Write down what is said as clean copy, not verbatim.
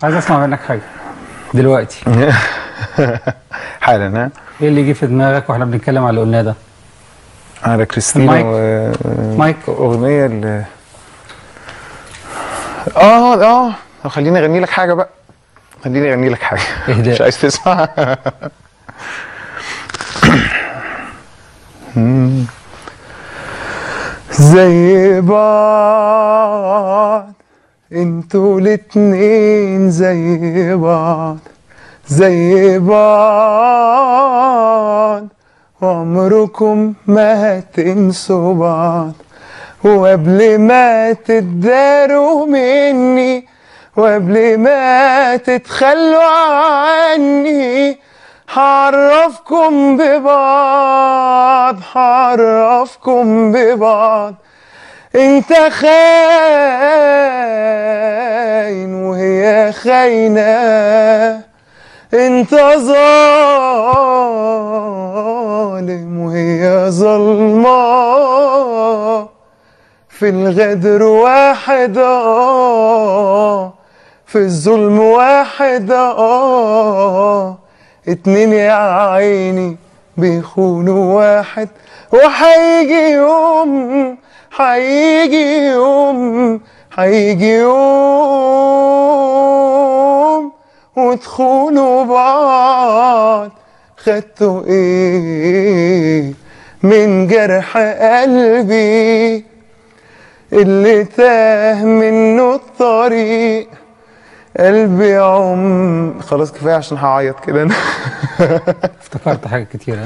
عايز اسمع منك حاجه دلوقتي. حالا. ها، ايه اللي يجي في دماغك واحنا بنتكلم على اللي قلناه ده؟ على كريستينا مايك. اغنيه خليني اغني لك حاجه بقى. خليني اغني لك حاجه. اهداء. مش عايز تسمع؟ زي بعض انتوا الاتنين، زي بعض زي بعض، عمركم ما هتنسوا بعض. وقبل ما تتداروا مني، وقبل ما تتخلوا عني، هعرفكم ببعض، هعرفكم ببعض. انت خاين وهي خاينة، انت ظالم وهي ظلمة. في الغدر واحد، في الظلم واحد، اتنين يا عيني بيخونوا واحد. وهيجي يوم، هيجي يوم، هيجي يوم وتخونوا بعض. خدتوا ايه من جرح قلبي اللي تاه منه الطريق؟ قلبي خلاص كفايه عشان هعيط كده. افتكرت حاجات كتير.